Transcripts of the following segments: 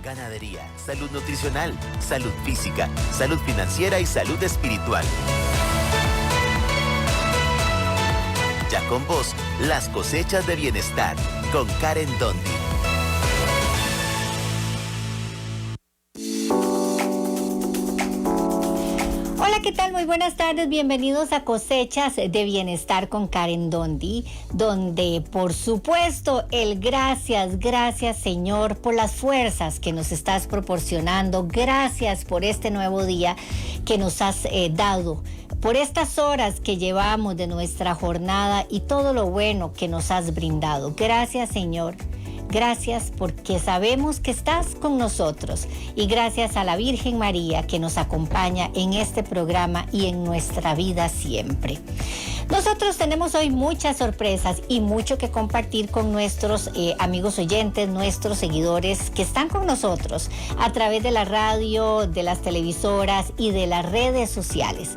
Ganadería, salud nutricional, salud física, salud financiera y salud espiritual. Ya con vos, las cosechas de bienestar, con Karen Dondi. Hola, ¿qué tal? Muy buenas tardes, bienvenidos a Cosechas de Bienestar con Karen Dondi, donde por supuesto gracias Señor por las fuerzas que nos estás proporcionando, gracias por este nuevo día que nos has dado, por estas horas que llevamos de nuestra jornada y todo lo bueno que nos has brindado. Gracias Señor. Gracias porque sabemos que estás con nosotros y gracias a la Virgen María que nos acompaña en este programa y en nuestra vida siempre. Nosotros tenemos hoy muchas sorpresas y mucho que compartir con nuestros amigos oyentes, nuestros seguidores que están con nosotros a través de la radio, de las televisoras y de las redes sociales.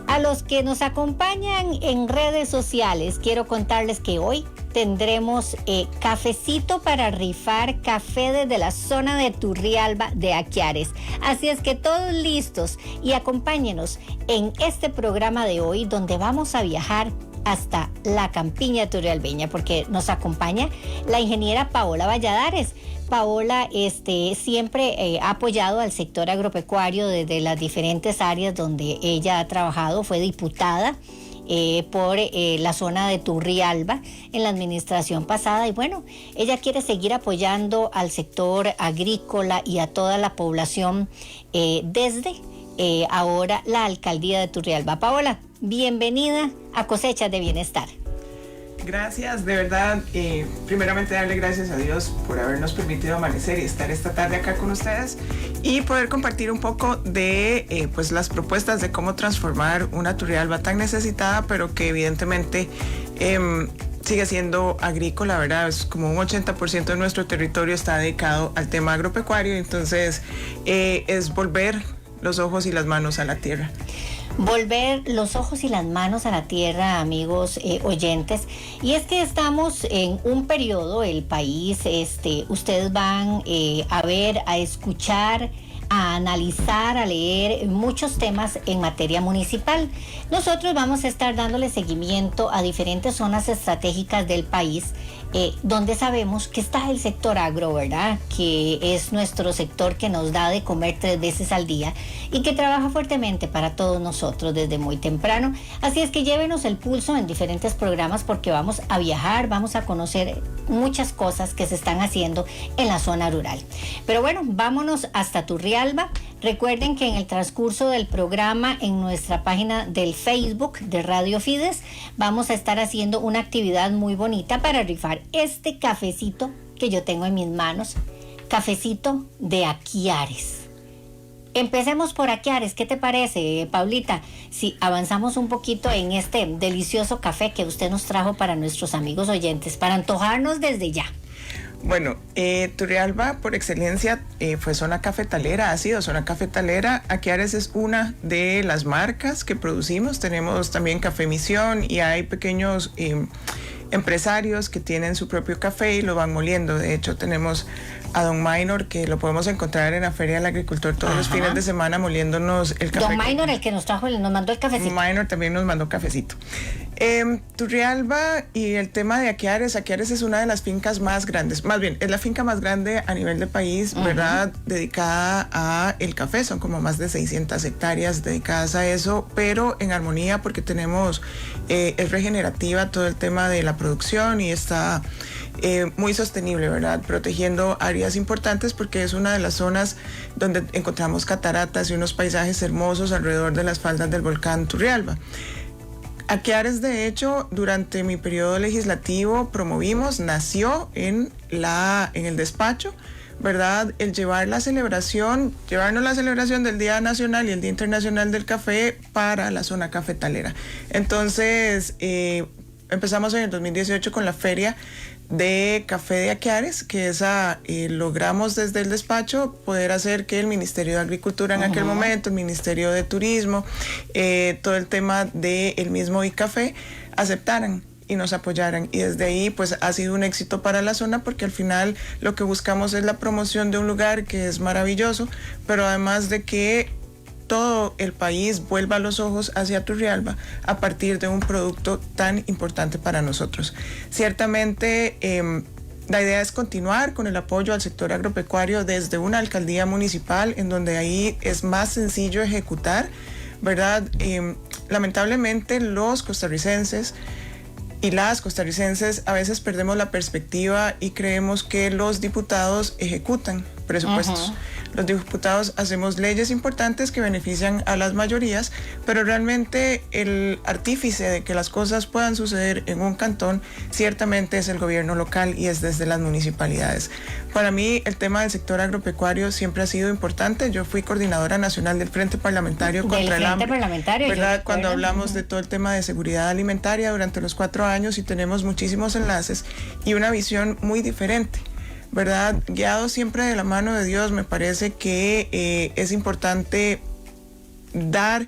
A los que nos acompañan en redes sociales, quiero contarles que hoy tendremos cafecito para rifar, café desde la zona de Turrialba de Aquiares. Así es que todos listos y acompáñenos en este programa de hoy donde vamos a viajar hasta la campiña turrialbeña porque nos acompaña la ingeniera Paola Valladares. Paola siempre ha apoyado al sector agropecuario desde las diferentes áreas donde ella ha trabajado, fue diputada por la zona de Turrialba en la administración pasada y bueno, ella quiere seguir apoyando al sector agrícola y a toda la población desde ahora la alcaldía de Turrialba. Paola, bienvenida a Cosechas de Bienestar. Gracias, de verdad, primeramente darle gracias a Dios por habernos permitido amanecer y estar esta tarde acá con ustedes y poder compartir un poco de pues las propuestas de cómo transformar una Turrialba tan necesitada, pero que evidentemente sigue siendo agrícola, ¿verdad? Es como un 80% de nuestro territorio está dedicado al tema agropecuario, entonces es volver los ojos y las manos a la tierra. Volver los ojos y las manos a la tierra, amigos oyentes. Y es que estamos en un periodo, el país, ustedes van a ver, a escuchar, a analizar, a leer muchos temas en materia municipal. Nosotros vamos a estar dándole seguimiento a diferentes zonas estratégicas del país, donde sabemos que está el sector agro, ¿verdad? Que es nuestro sector que nos da de comer 3 veces al día y que trabaja fuertemente para todos nosotros desde muy temprano. Así es que llévenos el pulso en diferentes programas porque vamos a viajar, vamos a conocer muchas cosas que se están haciendo en la zona rural. Pero bueno, vámonos hasta Turrialba. Recuerden que en el transcurso del programa en nuestra página del Facebook de Radio Fides vamos a estar haciendo una actividad muy bonita para rifar este cafecito que yo tengo en mis manos, cafecito de Aquiares. Empecemos por Aquiares, ¿qué te parece, Paulita? Si avanzamos un poquito en este delicioso café que usted nos trajo para nuestros amigos oyentes, para antojarnos desde ya. Bueno, Turrialba por excelencia fue zona cafetalera, ha sido zona cafetalera. Aquiares es una de las marcas que producimos. Tenemos también Café Misión y hay pequeños empresarios que tienen su propio café y lo van moliendo. De hecho, tenemos a Don Minor, que lo podemos encontrar en la Feria del Agricultor todos los fines de semana moliéndonos el café. Don Minor, el que nos trajo, nos mandó el cafecito. Minor también nos mandó cafecito. Turrialba y el tema de Aquiares es una de las fincas más grandes, más bien, es la finca más grande a nivel del país, ¿verdad? Dedicada a el café, son como más de 600 hectáreas dedicadas a eso, pero en armonía porque tenemos, es regenerativa todo el tema de la producción y está muy sostenible, ¿verdad? Protegiendo áreas importantes porque es una de las zonas donde encontramos cataratas y unos paisajes hermosos alrededor de las faldas del volcán Turrialba. Aquiares, de hecho, durante mi periodo legislativo nació en el despacho, ¿verdad? El llevarnos la celebración del Día Nacional y el Día Internacional del Café para la zona cafetalera. Entonces, empezamos en el 2018 con la Feria de Café de Aquiares, que logramos desde el despacho poder hacer que el Ministerio de Agricultura en aquel momento, el Ministerio de Turismo, todo el tema del mismo ICAFE, aceptaran y nos apoyaran. Y desde ahí pues ha sido un éxito para la zona, porque al final lo que buscamos es la promoción de un lugar que es maravilloso, pero además de que todo el país vuelva los ojos hacia Turrialba a partir de un producto tan importante para nosotros. Ciertamente, la idea es continuar con el apoyo al sector agropecuario desde una alcaldía municipal, en donde ahí es más sencillo ejecutar, ¿verdad? Lamentablemente los costarricenses y las costarricenses a veces perdemos la perspectiva y creemos que los diputados ejecutan presupuestos. Los diputados hacemos leyes importantes que benefician a las mayorías, pero realmente el artífice de que las cosas puedan suceder en un cantón ciertamente es el gobierno local y es desde las municipalidades. Para mí el tema del sector agropecuario siempre ha sido importante. Yo fui coordinadora nacional del Frente Parlamentario contra el hambre, ¿verdad? Cuando hablamos de todo el tema de seguridad alimentaria durante los 4 años, y tenemos muchísimos enlaces y una visión muy diferente, ¿verdad? Guiado siempre de la mano de Dios, me parece que es importante dar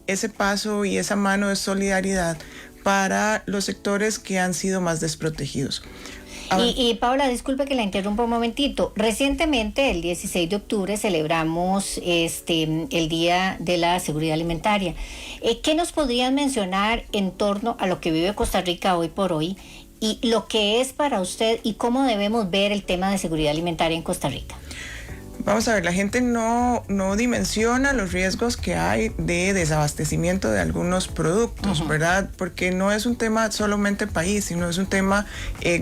ese paso y esa mano de solidaridad para los sectores que han sido más desprotegidos. Y Paula, disculpe que la interrumpa un momentito. Recientemente, el 16 de octubre, celebramos el Día de la Seguridad Alimentaria. ¿Qué nos podrían mencionar en torno a lo que vive Costa Rica hoy por hoy y lo que es para usted y cómo debemos ver el tema de seguridad alimentaria en Costa Rica? Vamos a ver, la gente no dimensiona los riesgos que hay de desabastecimiento de algunos productos, ¿verdad? Porque no es un tema solamente país, sino es un tema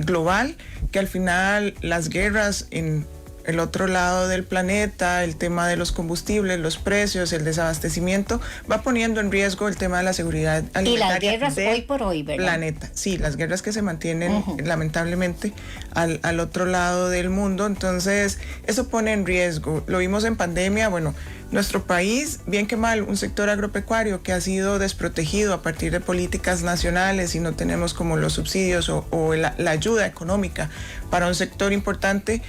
global, que al final las guerras en el otro lado del planeta, el tema de los combustibles, los precios, el desabastecimiento, va poniendo en riesgo el tema de la seguridad alimentaria. Y las guerras hoy por hoy, ¿verdad? Planeta, sí, las guerras que se mantienen lamentablemente al otro lado del mundo. Entonces, eso pone en riesgo. Lo vimos en pandemia, bueno, nuestro país, bien que mal, un sector agropecuario que ha sido desprotegido a partir de políticas nacionales y no tenemos como los subsidios o la ayuda económica para un sector importante.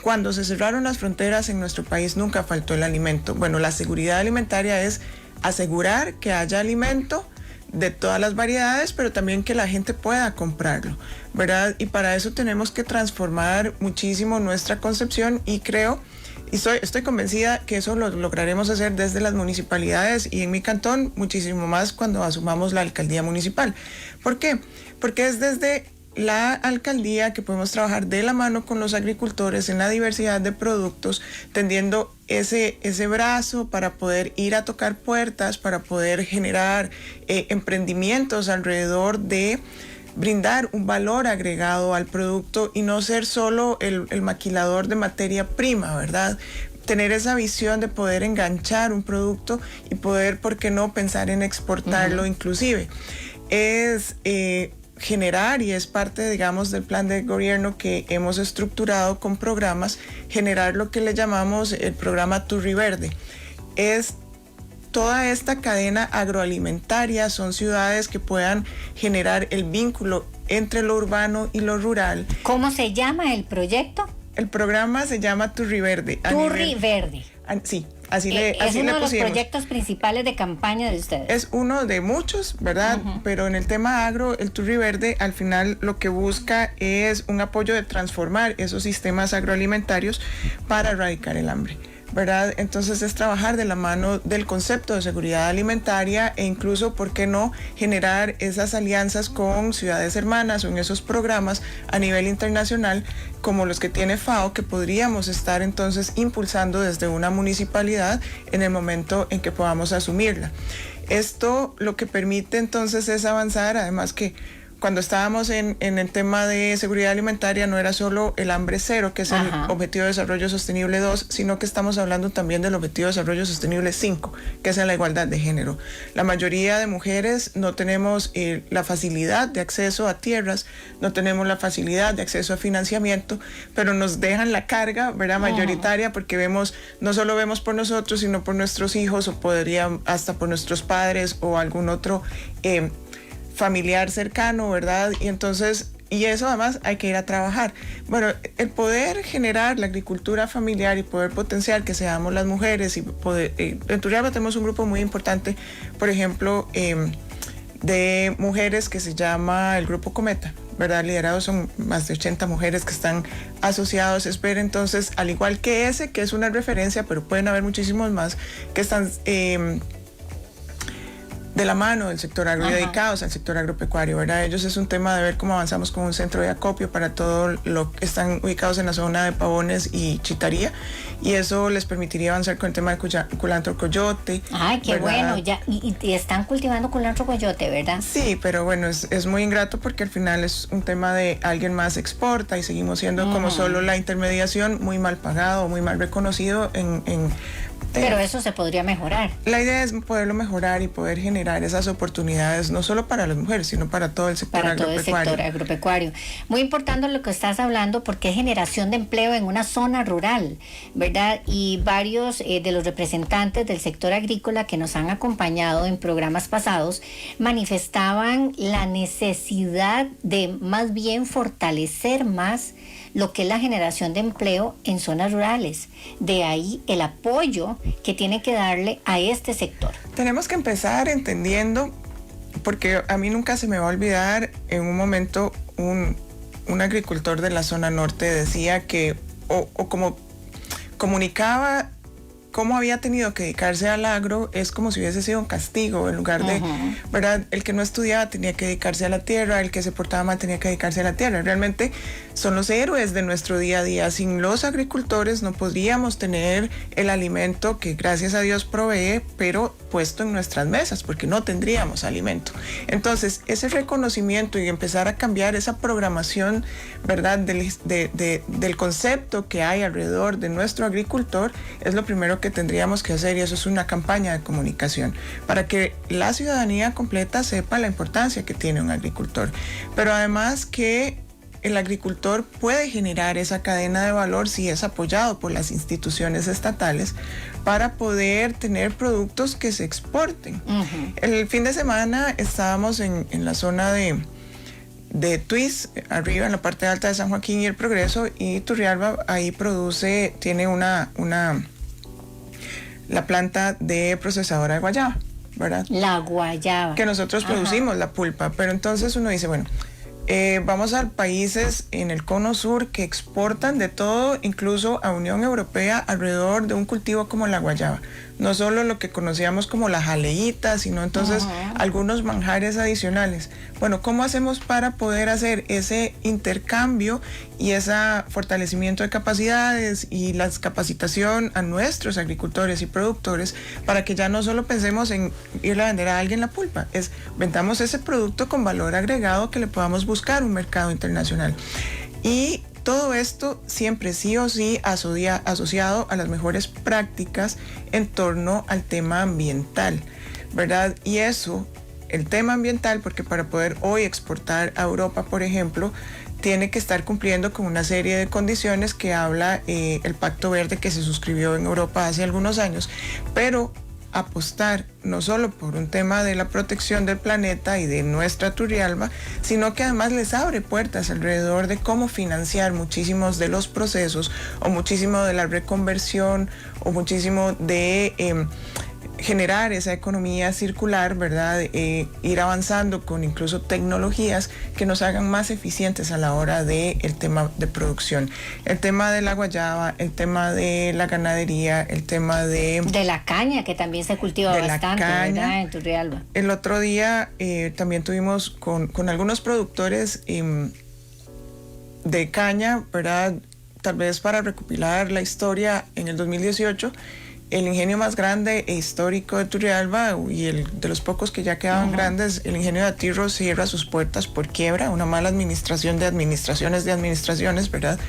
Cuando se cerraron las fronteras en nuestro país nunca faltó el alimento. Bueno, la seguridad alimentaria es asegurar que haya alimento de todas las variedades, pero también que la gente pueda comprarlo, ¿verdad? Y para eso tenemos que transformar muchísimo nuestra concepción y creo, y estoy convencida que eso lo lograremos hacer desde las municipalidades y en mi cantón muchísimo más cuando asumamos la alcaldía municipal. ¿Por qué? Porque es desde la alcaldía que podemos trabajar de la mano con los agricultores en la diversidad de productos, tendiendo ese brazo para poder ir a tocar puertas, para poder generar emprendimientos alrededor de brindar un valor agregado al producto y no ser solo el maquilador de materia prima, ¿verdad? Tener esa visión de poder enganchar un producto y poder, ¿por qué no?, pensar en exportarlo inclusive. Es generar, y es parte, digamos, del plan de gobierno que hemos estructurado con programas, generar lo que le llamamos el programa Turriverde. Es toda esta cadena agroalimentaria, son ciudades que puedan generar el vínculo entre lo urbano y lo rural. ¿Cómo se llama el proyecto? El programa se llama Turriverde. Turriverde. Sí. Así es uno de los pusimos. Proyectos principales de campaña de ustedes. Es uno de muchos, ¿verdad? Pero en el tema agro, el Turriverde al final lo que busca es un apoyo de transformar esos sistemas agroalimentarios para erradicar el hambre, ¿verdad? Entonces es trabajar de la mano del concepto de seguridad alimentaria e incluso, ¿por qué no?, generar esas alianzas con ciudades hermanas o en esos programas a nivel internacional como los que tiene FAO, que podríamos estar entonces impulsando desde una municipalidad en el momento en que podamos asumirla. Esto lo que permite entonces es avanzar, además que cuando estábamos en el tema de seguridad alimentaria no era solo el hambre cero, que es el Objetivo de Desarrollo Sostenible 2, sino que estamos hablando también del Objetivo de Desarrollo Sostenible 5, que es la igualdad de género. La mayoría de mujeres no tenemos la facilidad de acceso a tierras, no tenemos la facilidad de acceso a financiamiento, pero nos dejan la carga, ¿verdad?, mayoritaria, porque no solo vemos por nosotros, sino por nuestros hijos o podría hasta por nuestros padres o algún otro familiar cercano, ¿verdad? Y entonces, y eso además hay que ir a trabajar. Bueno, el poder generar la agricultura familiar y poder potenciar que seamos las mujeres y poder, en Turrialba tenemos un grupo muy importante, por ejemplo, de mujeres que se llama el Grupo Cometa, ¿verdad? Liderados son más de 80 mujeres que están asociados. Espera, entonces, al igual que ese, que es una referencia, pero pueden haber muchísimos más que están de la mano del sector agro, dedicados al sector agropecuario, ¿verdad? Ellos es un tema de ver cómo avanzamos con un centro de acopio para todo lo que están ubicados en la zona de Pavones y Chitaría, y eso les permitiría avanzar con el tema de culantro coyote. Ay, qué ¿verdad? bueno, ya, y están cultivando culantro coyote, ¿verdad? Sí, pero bueno, es muy ingrato porque al final es un tema de alguien más exporta y seguimos siendo como solo la intermediación, muy mal pagado, muy mal reconocido pero eso se podría mejorar. La idea es poderlo mejorar y poder generar esas oportunidades, no solo para las mujeres, sino para todo el sector agropecuario. Todo el sector agropecuario. Muy importante lo que estás hablando, porque es generación de empleo en una zona rural, ¿verdad? Y varios de los representantes del sector agrícola que nos han acompañado en programas pasados manifestaban la necesidad de más bien fortalecer más lo que es la generación de empleo en zonas rurales. De ahí el apoyo que tiene que darle a este sector. Tenemos que empezar entendiendo, porque a mí nunca se me va a olvidar, en un momento un agricultor de la zona norte decía que, o como comunicaba cómo había tenido que dedicarse al agro, es como si hubiese sido un castigo, en lugar de, ¿verdad? El que no estudiaba tenía que dedicarse a la tierra, el que se portaba mal tenía que dedicarse a la tierra. Realmente son los héroes de nuestro día a día. Sin los agricultores no podríamos tener el alimento que gracias a Dios provee, pero puesto en nuestras mesas, porque no tendríamos alimento. Entonces, ese reconocimiento y empezar a cambiar esa programación, ¿verdad? Del concepto que hay alrededor de nuestro agricultor, es lo primero que tendríamos que hacer, y eso es una campaña de comunicación para que la ciudadanía completa sepa la importancia que tiene un agricultor, pero además que el agricultor puede generar esa cadena de valor si es apoyado por las instituciones estatales para poder tener productos que se exporten. El fin de semana estábamos en la zona de Tuis, arriba en la parte alta de San Joaquín y El Progreso, y Turrialba ahí tiene la planta de procesadora de guayaba, ¿verdad? La guayaba. Que nosotros producimos la pulpa, pero entonces uno dice, bueno, vamos a países en el cono sur que exportan de todo, incluso a Unión Europea, alrededor de un cultivo como la guayaba. No solo lo que conocíamos como la jaleíta, sino entonces algunos manjares adicionales. Bueno, ¿cómo hacemos para poder hacer ese intercambio y ese fortalecimiento de capacidades y la capacitación a nuestros agricultores y productores para que ya no solo pensemos en ir a vender a alguien la pulpa, vendamos ese producto con valor agregado que le podamos buscar un mercado internacional? Y todo esto siempre sí o sí asociado a las mejores prácticas en torno al tema ambiental, ¿verdad? Y eso, el tema ambiental, porque para poder hoy exportar a Europa, por ejemplo, tiene que estar cumpliendo con una serie de condiciones que habla el Pacto Verde que se suscribió en Europa hace algunos años, pero apostar no solo por un tema de la protección del planeta y de nuestra Turrialba, sino que además les abre puertas alrededor de cómo financiar muchísimos de los procesos, o muchísimo de la reconversión, o muchísimo de generar esa economía circular, ¿verdad? Ir avanzando con incluso tecnologías que nos hagan más eficientes a la hora del tema de producción. El tema de la guayaba, el tema de la ganadería, el tema de la caña, que también se cultiva bastante, ¿verdad? En Turrialba. El otro día también tuvimos con algunos productores de caña, ¿verdad? Tal vez para recopilar la historia, en el 2018, el ingenio más grande e histórico de Turrialba, y el de los pocos que ya quedaban grandes, el ingenio de Atirro, cierra sus puertas por quiebra, una mala administración de administraciones, ¿verdad?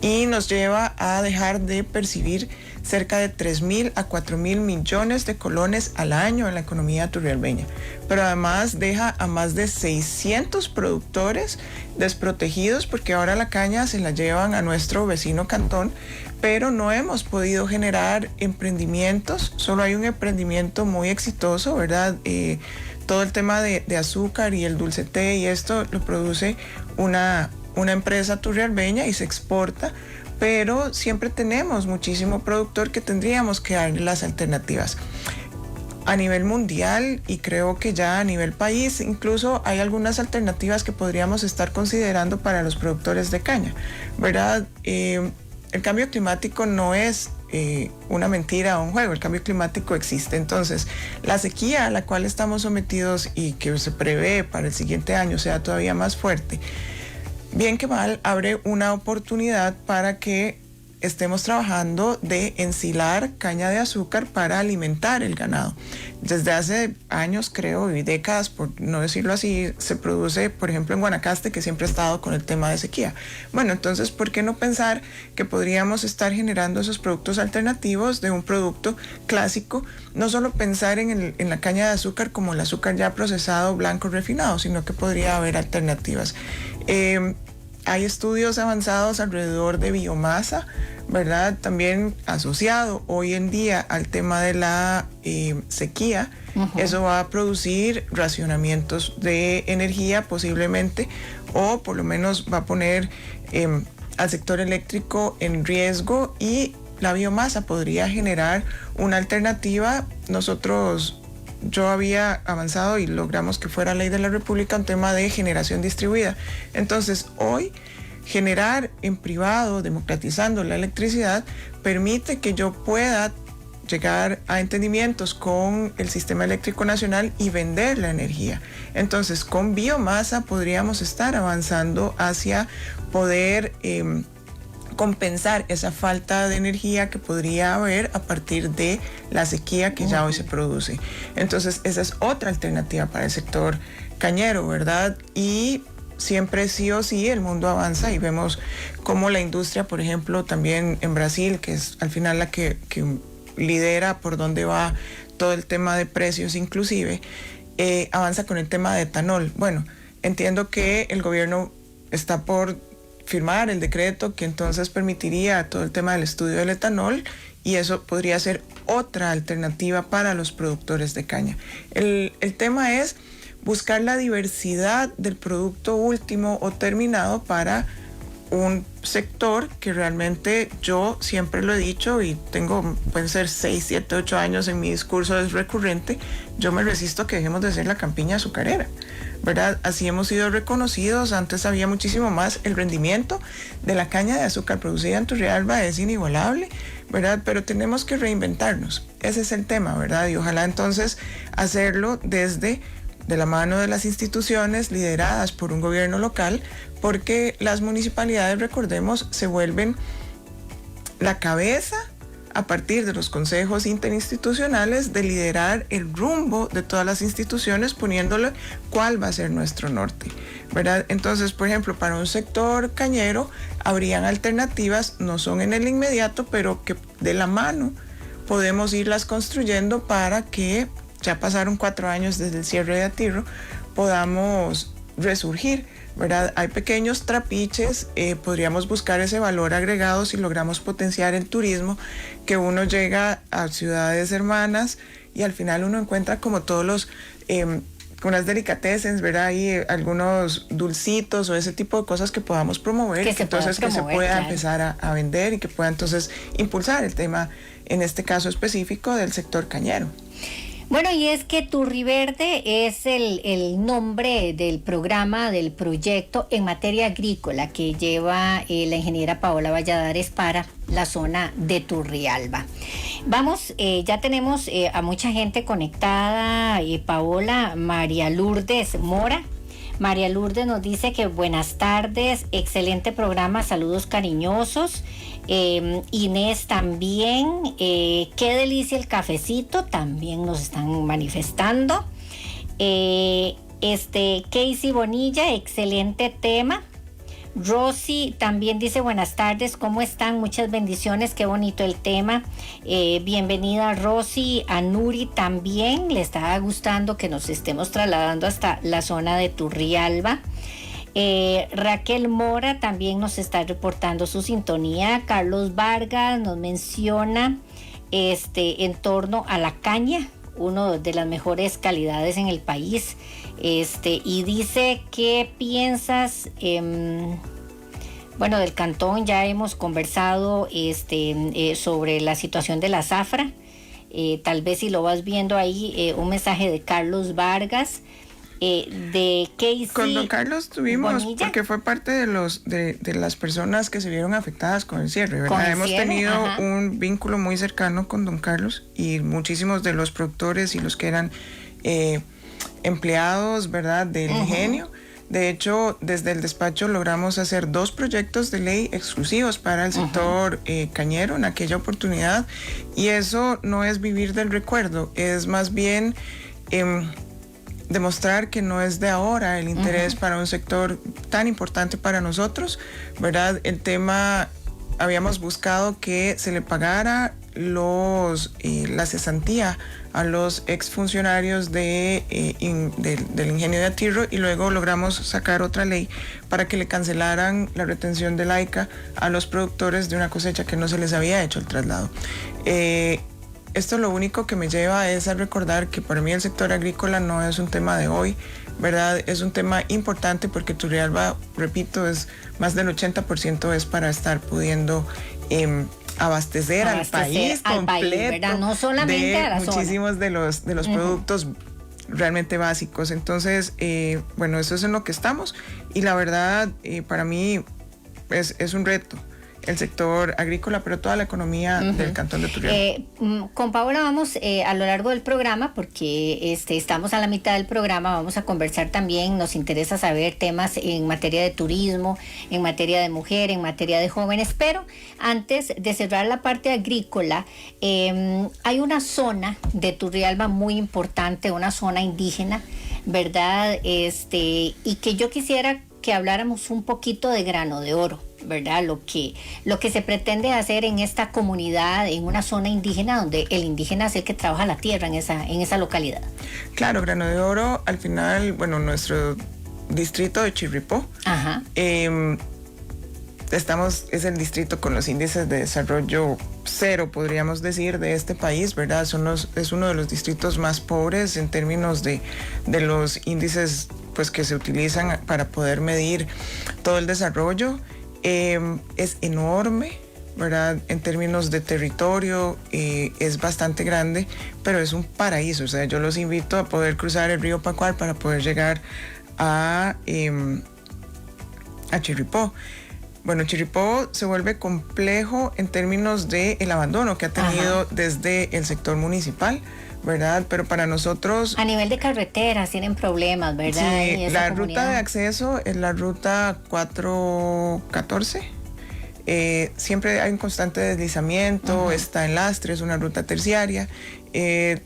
Y nos lleva a dejar de percibir cerca de 3.000 a 4.000 millones de colones al año en la economía turrialbeña. Pero además deja a más de 600 productores desprotegidos, porque ahora la caña se la llevan a nuestro vecino cantón, pero no hemos podido generar emprendimientos. Solo hay un emprendimiento muy exitoso, ¿verdad? Todo el tema de azúcar y el dulce té, y esto lo produce una empresa turrialbeña y se exporta, pero siempre tenemos muchísimo productor que tendríamos que darle las alternativas. a nivel mundial y creo que ya a nivel país incluso hay algunas alternativas que podríamos estar considerando para los productores de caña, ¿verdad? El cambio climático no es una mentira o un juego, el cambio climático existe. Entonces, la sequía a la cual estamos sometidos y que se prevé para el siguiente año sea todavía más fuerte, bien que mal, abre una oportunidad para que estemos trabajando de ensilar caña de azúcar para alimentar el ganado. Desde hace años, creo, y décadas, por no decirlo así, se produce, por ejemplo, en Guanacaste, que siempre ha estado con el tema de sequía. Bueno, entonces, ¿por qué no pensar que podríamos estar generando esos productos alternativos de un producto clásico? No solo pensar en la caña de azúcar como el azúcar ya procesado, blanco, refinado, sino que podría haber alternativas. Hay estudios avanzados alrededor de biomasa, ¿verdad? También asociado hoy en día al tema de la sequía. Eso va a producir racionamientos de energía posiblemente, o por lo menos va a poner al sector eléctrico en riesgo, y la biomasa podría generar una alternativa. Yo había avanzado y logramos que fuera ley de la República un tema de generación distribuida. Entonces, hoy generar en privado, democratizando la electricidad, permite que yo pueda llegar a entendimientos con el sistema eléctrico nacional y vender la energía. Entonces, con biomasa podríamos estar avanzando hacia poder compensar esa falta de energía que podría haber a partir de la sequía que ya hoy se produce. Entonces, esa es otra alternativa para el sector cañero, ¿verdad? Y siempre sí o sí el mundo avanza y vemos cómo la industria, por ejemplo, también en Brasil, que es al final la que lidera por dónde va todo el tema de precios inclusive, avanza con el tema de etanol. Bueno, entiendo que el gobierno está por firmar el decreto que entonces permitiría todo el tema del estudio del etanol, y eso podría ser otra alternativa para los productores de caña. El tema es buscar la diversidad del producto último o terminado para un sector que realmente, yo siempre lo he dicho y pueden ser 6, 7, 8 años en mi discurso, es recurrente, yo me resisto a que dejemos de ser la campiña azucarera, ¿verdad? Así hemos sido reconocidos. Antes había muchísimo más. El rendimiento de la caña de azúcar producida en Turrialba es inigualable, ¿verdad? Pero tenemos que reinventarnos. Ese es el tema, ¿verdad? Y ojalá entonces hacerlo de la mano de las instituciones lideradas por un gobierno local, porque las municipalidades, recordemos, se vuelven la cabeza a partir de los consejos interinstitucionales de liderar el rumbo de todas las instituciones, poniéndole cuál va a ser nuestro norte, ¿verdad? Entonces, por ejemplo, para un sector cañero habrían alternativas, no son en el inmediato, pero que de la mano podemos irlas construyendo para que, ya pasaron 4 años desde el cierre de Atirro, podamos resurgir, ¿verdad? Hay pequeños trapiches, podríamos buscar ese valor agregado si logramos potenciar el turismo, que uno llega a ciudades hermanas y al final uno encuentra como todos los unas delicatessen, ¿verdad? Y algunos dulcitos o ese tipo de cosas que podamos promover, que se pueda empezar a vender y que pueda entonces impulsar el tema, en este caso específico, del sector cañero. Bueno, y es que Turriverde es el nombre del programa, del proyecto en materia agrícola que lleva la ingeniera Paola Valladares para la zona de Turrialba. Vamos, ya tenemos a mucha gente conectada. Paola, María Lourdes Mora. María Lourdes nos dice que buenas tardes, excelente programa, saludos cariñosos. Inés también, qué delicia el cafecito, también nos están manifestando. Casey Bonilla, excelente tema. Rosy también dice buenas tardes, ¿cómo están? Muchas bendiciones, qué bonito el tema. Bienvenida Rosy. A Nuri también le está gustando que nos estemos trasladando hasta la zona de Turrialba. Raquel Mora también nos está reportando su sintonía. Carlos Vargas nos menciona en torno a la caña, una de las mejores calidades en el país, y dice, ¿qué piensas? Bueno, del cantón ya hemos conversado sobre la situación de la zafra. tal vez si lo vas viendo ahí, un mensaje de Carlos Vargas, de Casey. Con don Carlos tuvimos, Bonilla. porque fue parte de las personas que se vieron afectadas con el cierre, ¿verdad? Con el Hemos cierre, tenido ajá. un vínculo muy cercano con don Carlos y muchísimos de los productores y los que eran empleados, ¿verdad?, del ingenio. De hecho, desde el despacho logramos hacer 2 proyectos de ley exclusivos para el sector cañero en aquella oportunidad, y eso no es vivir del recuerdo, es más bien demostrar que no es de ahora el interés para un sector tan importante para nosotros, ¿verdad? El tema, habíamos buscado que se le pagara la cesantía a los exfuncionarios del ingenio de Atirro, y luego logramos sacar otra ley para que le cancelaran la retención del AICA a los productores de una cosecha que no se les había hecho el traslado. Esto lo único que me lleva es a recordar que para mí el sector agrícola no es un tema de hoy, ¿verdad? Es un tema importante porque Turrialba, repito, es más del 80% es para estar pudiendo abastecer al país completo, ¿verdad? No solamente de a la zona. muchísimos de los productos realmente básicos. Entonces, bueno, eso es en lo que estamos, y la verdad, para mí es un reto el sector agrícola, pero toda la economía del cantón de Turrialba. Con Paola vamos a lo largo del programa, porque estamos a la mitad del programa, vamos a conversar también, nos interesa saber temas en materia de turismo, en materia de mujer, en materia de jóvenes, pero antes de cerrar la parte agrícola, hay una zona de Turrialba muy importante, una zona indígena, ¿verdad? Y que yo quisiera que habláramos un poquito de Grano de Oro, ¿verdad? Lo que se pretende hacer en esta comunidad, en una zona indígena, donde el indígena es el que trabaja la tierra en esa localidad. Claro, Grano de Oro, al final, bueno, nuestro distrito de Chirripó, es el distrito con los índices de desarrollo cero, podríamos decir, de este país, ¿verdad? Es uno de los distritos más pobres en términos de los índices, pues, que se utilizan para poder medir todo el desarrollo. Es enorme, ¿verdad? En términos de territorio, es bastante grande, pero es un paraíso. O sea, yo los invito a poder cruzar el río Pacual para poder llegar a Chirripó. Bueno, Chirripó se vuelve complejo en términos del abandono que ha tenido desde el sector municipal, ¿verdad? Pero para nosotros... A nivel de carreteras tienen problemas, ¿verdad? Sí, la ruta de acceso es la ruta 414. Siempre hay un constante deslizamiento, está en lastre, es una ruta terciaria.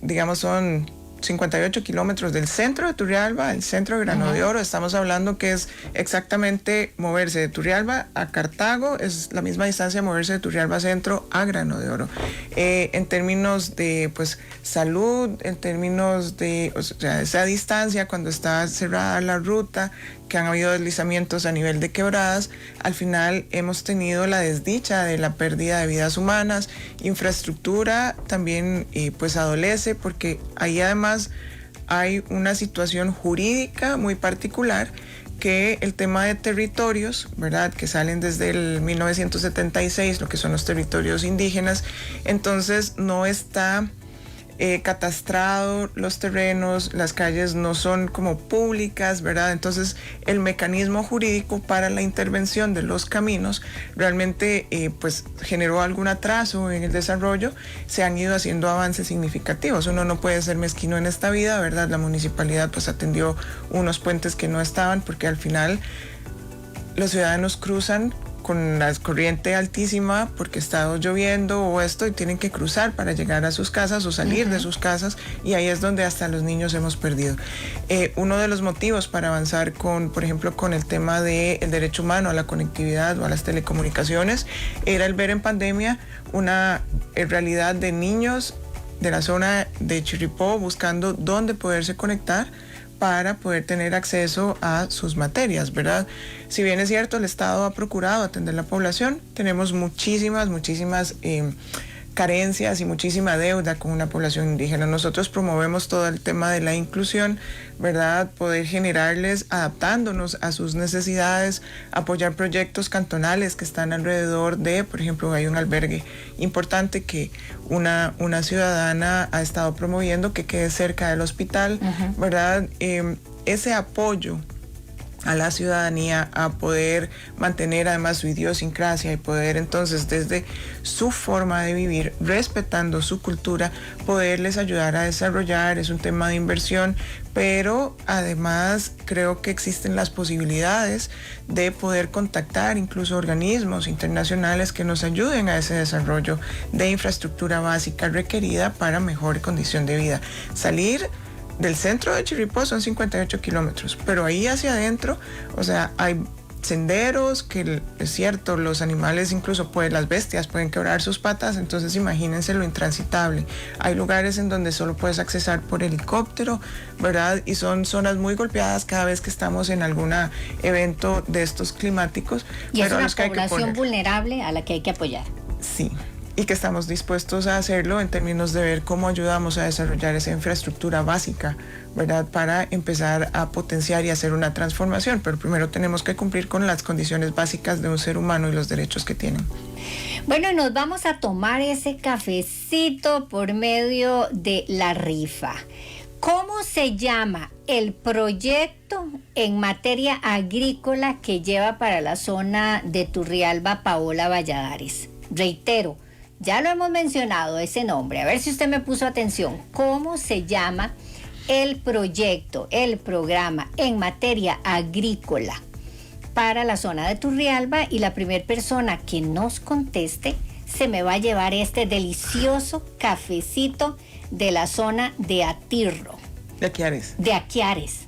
Digamos, son 58 kilómetros del centro de Turrialba al centro de Grano de Oro. Estamos hablando que es exactamente moverse de Turrialba a Cartago, es la misma distancia de moverse de Turrialba Centro a Grano de Oro. En términos de, pues, salud, en términos de, o sea, esa distancia cuando está cerrada la ruta, que han habido deslizamientos a nivel de quebradas, al final hemos tenido la desdicha de la pérdida de vidas humanas. Infraestructura también pues adolece, porque ahí además hay una situación jurídica muy particular, que el tema de territorios, ¿verdad?, que salen desde el 1976, lo que son los territorios indígenas, entonces no está catastrado los terrenos, las calles no son como públicas, ¿verdad? Entonces el mecanismo jurídico para la intervención de los caminos realmente pues generó algún atraso en el desarrollo. Se han ido haciendo avances significativos. Uno no puede ser mezquino en esta vida, ¿verdad? La municipalidad pues atendió unos puentes que no estaban, porque al final los ciudadanos cruzan con la corriente altísima porque está lloviendo o esto, y tienen que cruzar para llegar a sus casas o salir de sus casas, y ahí es donde hasta los niños hemos perdido. Uno de los motivos para avanzar con, por ejemplo, con el tema del derecho humano a la conectividad o a las telecomunicaciones, era el ver en pandemia una realidad de niños de la zona de Chirripó buscando dónde poderse conectar para poder tener acceso a sus materias, ¿verdad? Si bien es cierto, el Estado ha procurado atender la población, tenemos muchísimas carencias y muchísima deuda con una población indígena. Nosotros promovemos todo el tema de la inclusión, ¿verdad? Poder generarles, adaptándonos a sus necesidades, apoyar proyectos cantonales que están alrededor de, por ejemplo, hay un albergue importante que una ciudadana ha estado promoviendo que quede cerca del hospital, ¿verdad? Ese apoyo a la ciudadanía a poder mantener además su idiosincrasia y poder entonces desde su forma de vivir, respetando su cultura, poderles ayudar a desarrollar, es un tema de inversión, pero además creo que existen las posibilidades de poder contactar incluso organismos internacionales que nos ayuden a ese desarrollo de infraestructura básica requerida para mejor condición de vida. Salir del centro de Chirripó son 58 kilómetros, pero ahí hacia adentro, o sea, hay senderos que es cierto, los animales, incluso pues las bestias pueden quebrar sus patas, entonces imagínense lo intransitable. Hay lugares en donde solo puedes accesar por helicóptero, ¿verdad? Y son zonas muy golpeadas cada vez que estamos en algún evento de estos climáticos. Y pero es una población vulnerable a la que hay que apoyar. Sí. Y que estamos dispuestos a hacerlo en términos de ver cómo ayudamos a desarrollar esa infraestructura básica, ¿verdad? Para empezar a potenciar y hacer una transformación. Pero primero tenemos que cumplir con las condiciones básicas de un ser humano y los derechos que tienen. Bueno, nos vamos a tomar ese cafecito por medio de la rifa. ¿Cómo se llama el proyecto en materia agrícola que lleva para la zona de Turrialba Paola Valladares? Reitero, ya lo hemos mencionado ese nombre, a ver si usted me puso atención. ¿Cómo se llama el proyecto, el programa en materia agrícola para la zona de Turrialba? Y la primera persona que nos conteste se me va a llevar este delicioso cafecito de la zona de Atirro. ¿De Aquiares? De Aquiares.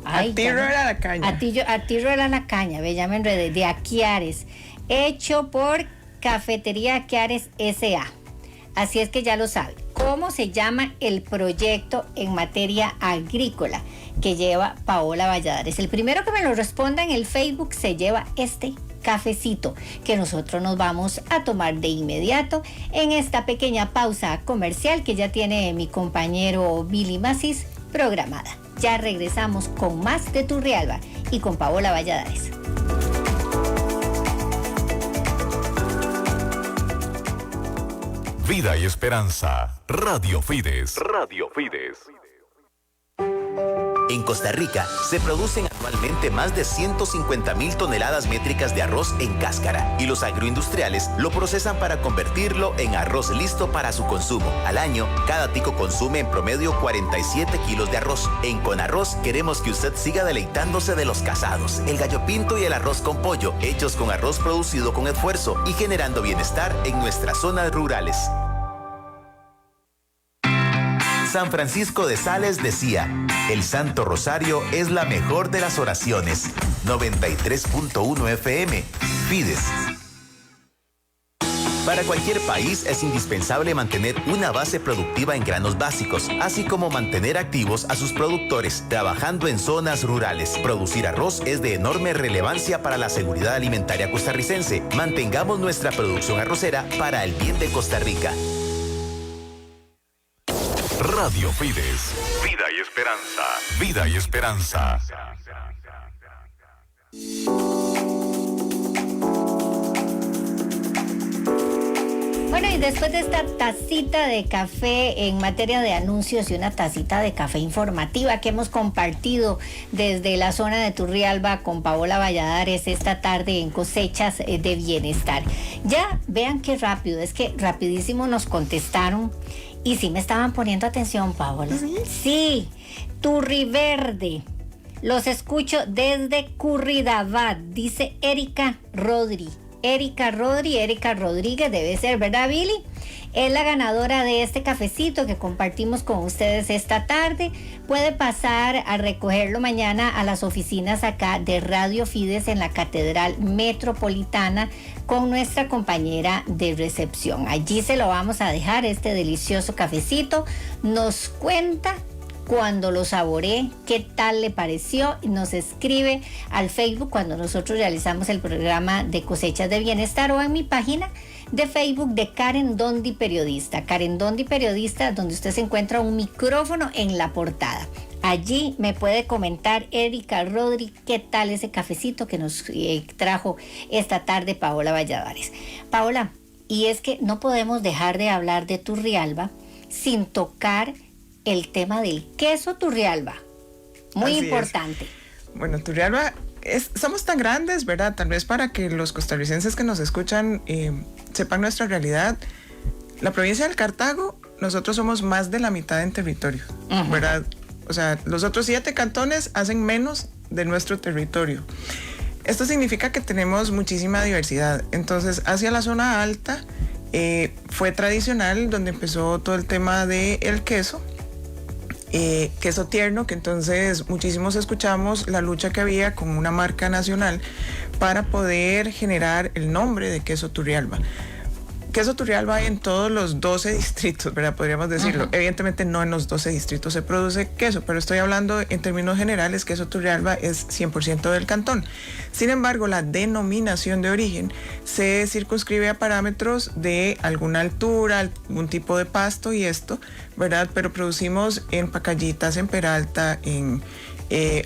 Ay, Atirro era la caña. Atirro era la caña, ya me enredé. De Aquiares, hecho por Cafetería Aquiares S.A. Así es que ya lo sabe. ¿Cómo se llama el proyecto en materia agrícola que lleva Paola Valladares? El primero que me lo responda en el Facebook se lleva este cafecito que nosotros nos vamos a tomar de inmediato en esta pequeña pausa comercial que ya tiene mi compañero Billy Macis programada. Ya regresamos con más de Turrialba y con Paola Valladares. Vida y Esperanza. Radio Fides. Radio Fides. En Costa Rica se producen anualmente más de 150,000 toneladas métricas de arroz en cáscara y los agroindustriales lo procesan para convertirlo en arroz listo para su consumo. Al año, cada tico consume en promedio 47 kilos de arroz. En Conarroz queremos que usted siga deleitándose de los casados, el gallo pinto y el arroz con pollo, hechos con arroz producido con esfuerzo y generando bienestar en nuestras zonas rurales. San Francisco de Sales decía: el Santo Rosario es la mejor de las oraciones. 93.1 FM, Fides. Para cualquier país es indispensable mantener una base productiva en granos básicos, así como mantener activos a sus productores, trabajando en zonas rurales. Producir arroz es de enorme relevancia para la seguridad alimentaria costarricense. Mantengamos nuestra producción arrocera para el bien de Costa Rica. Radio Fides. Vida y Esperanza. Vida y Esperanza. Bueno, y después de esta tacita de café en materia de anuncios y una tacita de café informativa que hemos compartido desde la zona de Turrialba con Paola Valladares esta tarde en Cosechas de Bienestar. Ya vean qué rápido, es que rapidísimo nos contestaron y sí me estaban poniendo atención, Paola. Sí, Turriverde. Los escucho desde Curridabat, dice Erika Rodríguez, debe ser, ¿verdad, Billy? Es la ganadora de este cafecito que compartimos con ustedes esta tarde. Puede pasar a recogerlo mañana a las oficinas acá de Radio Fides en la Catedral Metropolitana con nuestra compañera de recepción. Allí se lo vamos a dejar, este delicioso cafecito. Nos cuenta cuando lo saboreé, qué tal le pareció, y nos escribe al Facebook cuando nosotros realizamos el programa de Cosechas de Bienestar o en mi página de Facebook de Karen Dondi Periodista. Karen Dondi Periodista, donde usted se encuentra un micrófono en la portada. Allí me puede comentar Erika Rodri qué tal ese cafecito que nos trajo esta tarde Paola Valladares. Paola, y es que no podemos dejar de hablar de Turrialba sin tocar el tema del queso Turrialba. Muy Así importante. Bueno, Turrialba, somos tan grandes, ¿verdad? Tal vez para que los costarricenses que nos escuchan sepan nuestra realidad. La provincia del Cartago, nosotros somos más de la mitad en territorio, ¿verdad? O sea, los otros 7 cantones hacen menos de nuestro territorio. Esto significa que tenemos muchísima diversidad. Entonces, hacia la zona alta fue tradicional donde empezó todo el tema del queso. Queso tierno, que entonces muchísimos escuchamos la lucha que había con una marca nacional para poder generar el nombre de queso Turrialba. Queso Turrialba hay en todos los 12 distritos, ¿verdad? Podríamos decirlo. Evidentemente no en los 12 distritos se produce queso, pero estoy hablando en términos generales, queso Turrialba es 100% del cantón. Sin embargo, la denominación de origen se circunscribe a parámetros de alguna altura, algún tipo de pasto y esto, ¿verdad? Pero producimos en Pacallitas, en Peralta, en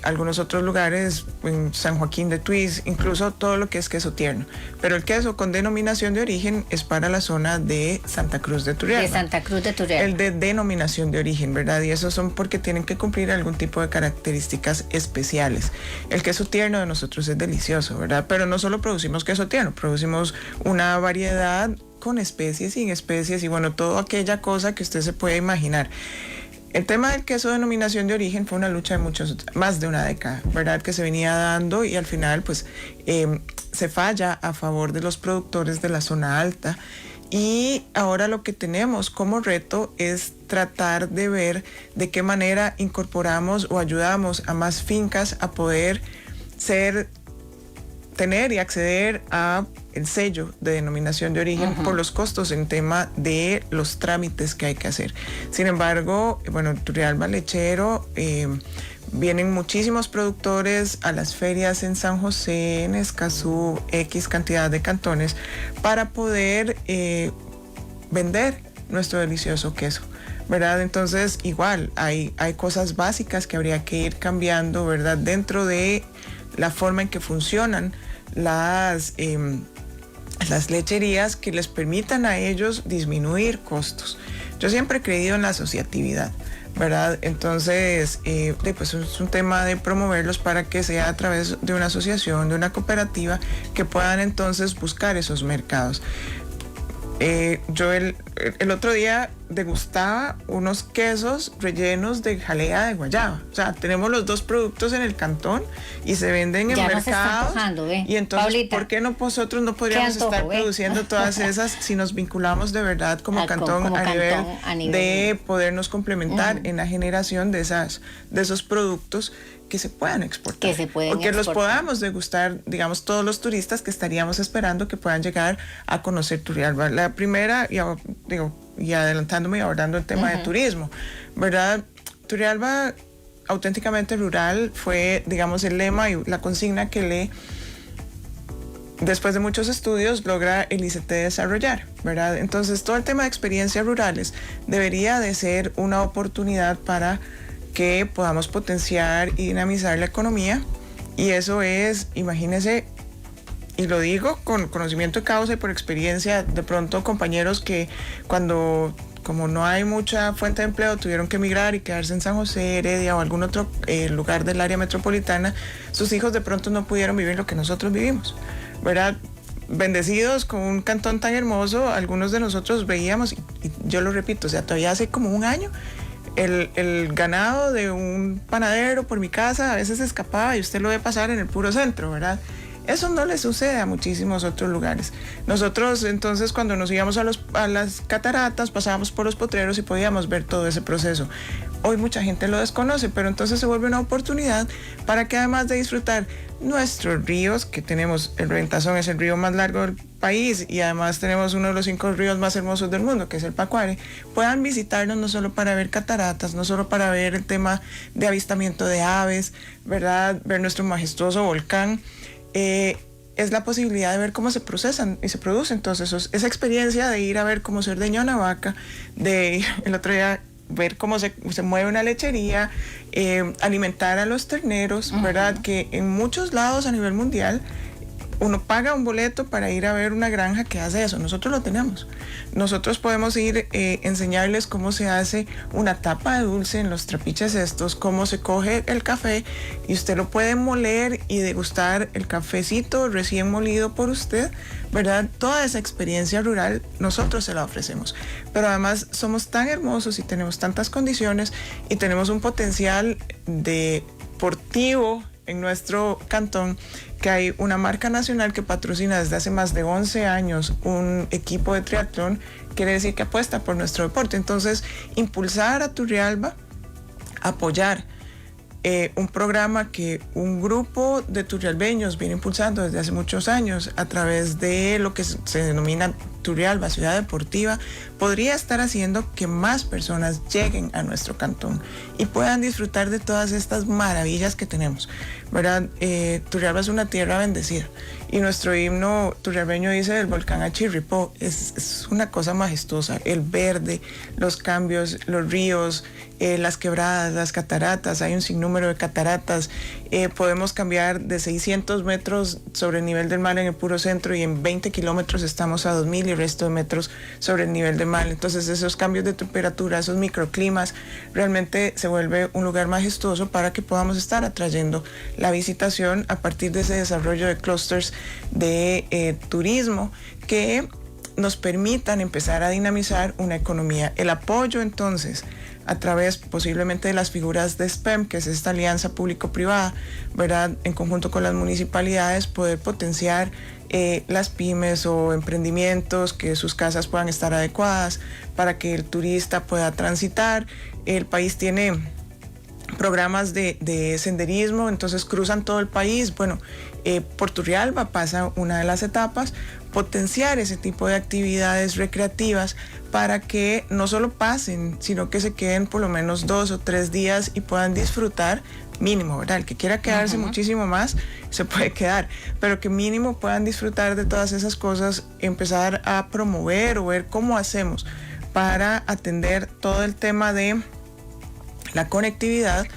algunos otros lugares, en San Joaquín de Tuís, incluso todo lo que es queso tierno. Pero el queso con denominación de origen es para la zona de Santa Cruz de Turrialba. De Santa Cruz de Turrialba. El de denominación de origen, ¿verdad? Y esos son porque tienen que cumplir algún tipo de características especiales. El queso tierno de nosotros es delicioso, ¿verdad? Pero no solo producimos queso tierno, producimos una variedad con especies, sin especies y bueno, toda aquella cosa que usted se puede imaginar. El tema del queso de denominación de origen fue una lucha de más de una década, ¿verdad? Que se venía dando y al final pues se falla a favor de los productores de la zona alta. Y ahora lo que tenemos como reto es tratar de ver de qué manera incorporamos o ayudamos a más fincas a poder tener y acceder a el sello de denominación de origen por los costos en tema de los trámites que hay que hacer. Sin embargo, bueno, Turrialba Lechero, vienen muchísimos productores a las ferias en San José, en Escazú, X cantidad de cantones, para poder vender nuestro delicioso queso, ¿verdad? Entonces, igual, hay cosas básicas que habría que ir cambiando, ¿verdad? Dentro de la forma en que funcionan las lecherías que les permitan a ellos disminuir costos. Yo siempre he creído en la asociatividad, ¿verdad? Entonces, pues es un tema de promoverlos para que sea a través de una asociación, de una cooperativa, que puedan entonces buscar esos mercados. Yo el otro día degustaba unos quesos rellenos de jalea de guayaba. O sea, tenemos los dos productos en el cantón y se venden en mercados. Y entonces, Paulita, ¿por qué nosotros no podríamos estar produciendo todas esas si nos vinculamos de verdad como cantón a nivel de podernos complementar en la generación de esos productos que se puedan exportar, porque los podamos degustar, digamos, todos los turistas que estaríamos esperando que puedan llegar a conocer Turrialba. La primera, y adelantándome y abordando el tema de turismo, ¿verdad? Turrialba auténticamente rural fue, digamos, el lema y la consigna que después de muchos estudios logra el ICT desarrollar, ¿verdad? Entonces, todo el tema de experiencias rurales debería de ser una oportunidad para que podamos potenciar y dinamizar la economía, y eso es, imagínense, y lo digo con conocimiento de causa y por experiencia, de pronto compañeros que como no hay mucha fuente de empleo, tuvieron que emigrar y quedarse en San José, Heredia o algún otro lugar del área metropolitana, sus hijos de pronto no pudieron vivir lo que nosotros vivimos, ¿verdad? Bendecidos con un cantón tan hermoso, algunos de nosotros veíamos, y yo lo repito, o sea, todavía hace como un año, el ganado de un panadero por mi casa a veces escapaba y usted lo ve pasar en el puro centro, ¿verdad? Eso no le sucede a muchísimos otros lugares. Nosotros entonces cuando nos íbamos a las cataratas pasábamos por los potreros y podíamos ver todo ese proceso. Hoy mucha gente lo desconoce, pero entonces se vuelve una oportunidad para que además de disfrutar nuestros ríos, que tenemos, el Reventazón es el río más largo del país y además tenemos uno de los 5 ríos más hermosos del mundo, que es el Pacuare, puedan visitarnos no solo para ver cataratas, no solo para ver el tema de avistamiento de aves, ¿verdad? Ver nuestro majestuoso volcán, es la posibilidad de ver cómo se procesan y se producen. Entonces, esa experiencia de ir a ver cómo se ordeña una vaca, de ir el otro día ver cómo se mueve una lechería, alimentar a los terneros, ¿verdad? Que en muchos lados a nivel mundial uno paga un boleto para ir a ver una granja que hace eso. Nosotros lo tenemos. Nosotros podemos ir enseñarles cómo se hace una tapa de dulce en los trapiches estos, cómo se coge el café y usted lo puede moler y degustar el cafecito recién molido por usted, ¿verdad? Toda esa experiencia rural nosotros se la ofrecemos. Pero además somos tan hermosos y tenemos tantas condiciones y tenemos un potencial deportivo en nuestro cantón, que hay una marca nacional que patrocina desde hace más de 11 años un equipo de triatlón, quiere decir que apuesta por nuestro deporte. Entonces, impulsar a Turrialba, apoyar un programa que un grupo de turrialbeños viene impulsando desde hace muchos años a través de lo que se denomina Turrialba Ciudad Deportiva, podría estar haciendo que más personas lleguen a nuestro cantón y puedan disfrutar de todas estas maravillas que tenemos, ¿verdad? Turrialba es una tierra bendecida y nuestro himno turrialbeño dice del volcán a Chirripó, es una cosa majestuosa, el verde, los cambios, los ríos, las quebradas, las cataratas, hay un sinnúmero de cataratas, podemos cambiar de 600 metros sobre el nivel del mar en el puro centro y en 20 kilómetros estamos a 2000 y el resto de metros sobre el nivel del mar. Entonces esos cambios de temperatura, esos microclimas, realmente se vuelve un lugar majestuoso para que podamos estar atrayendo la visitación a partir de ese desarrollo de clústeres de turismo que nos permitan empezar a dinamizar una economía. El apoyo entonces a través posiblemente de las figuras de SPEM, que es esta alianza público-privada, ¿verdad? En conjunto con las municipalidades, poder potenciar las pymes o emprendimientos, que sus casas puedan estar adecuadas para que el turista pueda transitar. El país tiene programas de senderismo, entonces cruzan todo el país. Bueno, por Turrialba pasa una de las etapas, potenciar ese tipo de actividades recreativas para que no solo pasen, sino que se queden por lo menos 2 o 3 días y puedan disfrutar mínimo, ¿verdad? El que quiera quedarse muchísimo más se puede quedar, pero que mínimo puedan disfrutar de todas esas cosas, empezar a promover o ver cómo hacemos para atender todo el tema de la conectividad,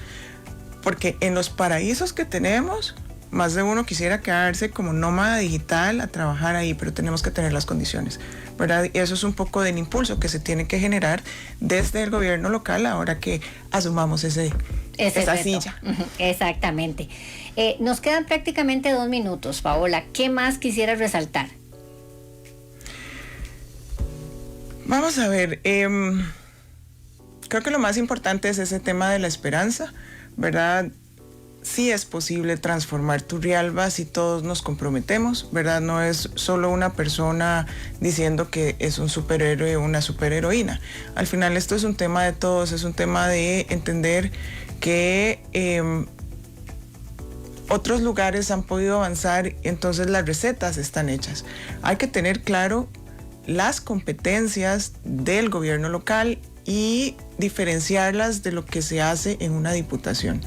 porque en los paraísos que tenemos, más de uno quisiera quedarse como nómada digital a trabajar ahí, pero tenemos que tener las condiciones, ¿verdad? Y eso es un poco del impulso que se tiene que generar desde el gobierno local ahora que asumamos esa reto. silla. Exactamente. Nos quedan prácticamente 2 minutos, Paola. ¿Qué más quisieras resaltar? Vamos a ver, creo que lo más importante es ese tema de la esperanza, ¿verdad? Sí es posible transformar Turrialba si todos nos comprometemos, ¿verdad? No es solo una persona diciendo que es un superhéroe o una superheroína. Al final esto es un tema de todos, es un tema de entender que otros lugares han podido avanzar, entonces las recetas están hechas. Hay que tener claro las competencias del gobierno local y diferenciarlas de lo que se hace en una diputación.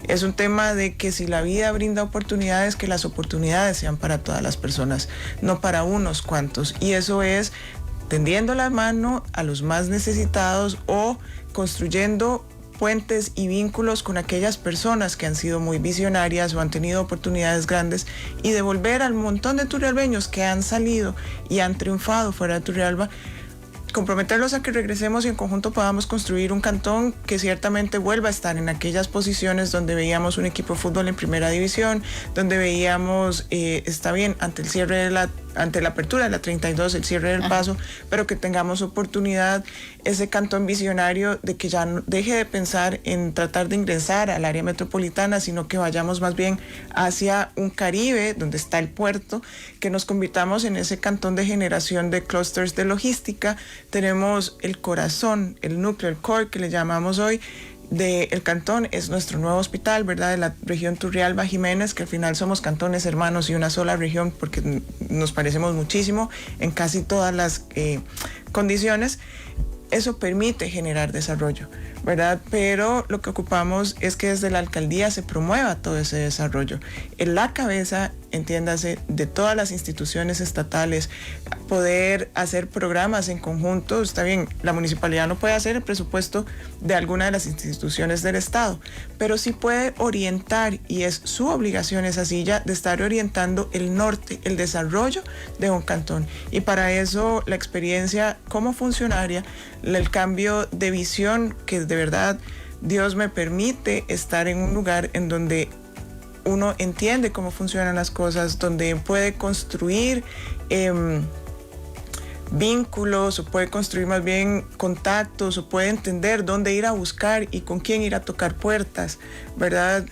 Es un tema de que si la vida brinda oportunidades, que las oportunidades sean para todas las personas, no para unos cuantos. Y eso es tendiendo la mano a los más necesitados o construyendo puentes y vínculos con aquellas personas que han sido muy visionarias o han tenido oportunidades grandes y devolver al montón de turrialbeños que han salido y han triunfado fuera de Turrialba, comprometerlos a que regresemos y en conjunto podamos construir un cantón que ciertamente vuelva a estar en aquellas posiciones donde veíamos un equipo de fútbol en primera división, donde veíamos, está bien, ante la apertura de la 32, el cierre del paso, pero que tengamos oportunidad, ese cantón visionario de que ya no deje de pensar en tratar de ingresar al área metropolitana, sino que vayamos más bien hacia un Caribe, donde está el puerto, que nos convirtamos en ese cantón de generación de clústeres de logística. Tenemos el corazón, el núcleo, el core que le llamamos hoy, del cantón, es nuestro nuevo hospital, ¿verdad? De la región Turrialba Jiménez, que al final somos cantones hermanos y una sola región porque nos parecemos muchísimo en casi todas las condiciones. Eso permite generar desarrollo, ¿verdad? Pero lo que ocupamos es que desde la alcaldía se promueva todo ese desarrollo. En la cabeza entiéndase, de todas las instituciones estatales, poder hacer programas en conjunto. Está bien, la municipalidad no puede hacer el presupuesto de alguna de las instituciones del Estado, pero sí puede orientar, y es su obligación esa silla de estar orientando el norte, el desarrollo de un cantón. Y para eso la experiencia como funcionaria, el cambio de visión, que de verdad Dios me permite estar en un lugar en donde uno entiende cómo funcionan las cosas, donde puede construir vínculos, o puede construir más bien contactos, o puede entender dónde ir a buscar y con quién ir a tocar puertas, ¿verdad?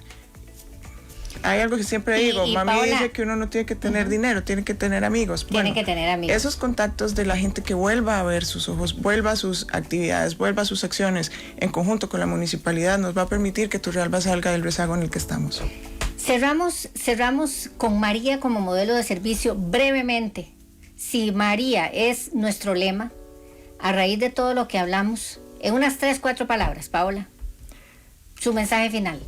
Hay algo que siempre digo, mami Paola dice que uno no tiene que tener dinero, tiene que tener amigos. Tiene que tener amigos. Esos contactos de la gente que vuelva a ver sus ojos, vuelva a sus actividades, vuelva a sus acciones en conjunto con la municipalidad, nos va a permitir que Turrialba salga del rezago en el que estamos. Cerramos con María como modelo de servicio brevemente. Si María es nuestro lema, a raíz de todo lo que hablamos, en unas 3-4 palabras, Paola, su mensaje final.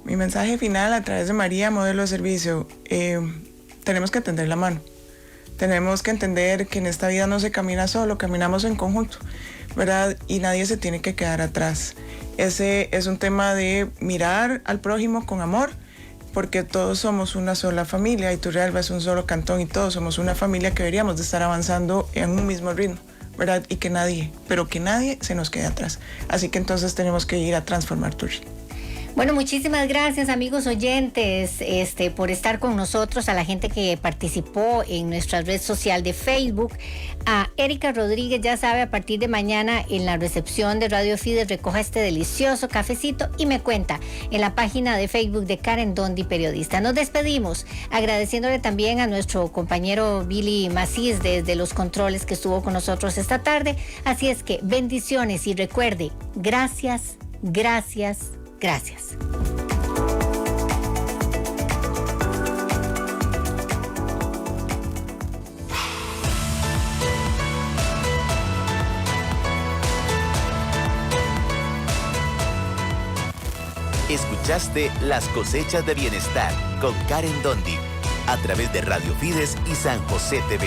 Mi mensaje final a través de María, modelo de servicio, tenemos que tender la mano. Tenemos que entender que en esta vida no se camina solo, caminamos en conjunto, ¿verdad? Y nadie se tiene que quedar atrás. Ese es un tema de mirar al prójimo con amor, porque todos somos una sola familia y Turrialba es un solo cantón y todos somos una familia que deberíamos de estar avanzando en un mismo ritmo, ¿verdad? Y que nadie se nos quede atrás. Así que entonces tenemos que ir a transformar Turri. Bueno, muchísimas gracias, amigos oyentes, por estar con nosotros, a la gente que participó en nuestra red social de Facebook, a Erika Rodríguez, ya sabe, a partir de mañana en la recepción de Radio Fides recoja este delicioso cafecito y me cuenta en la página de Facebook de Karen Dondi, periodista. Nos despedimos agradeciéndole también a nuestro compañero Billy Macís desde los controles que estuvo con nosotros esta tarde. Así es que bendiciones y recuerde, gracias, gracias. Gracias. Escuchaste Las Cosechas de Bienestar con Karen Dondi a través de Radio Fides y San José TV.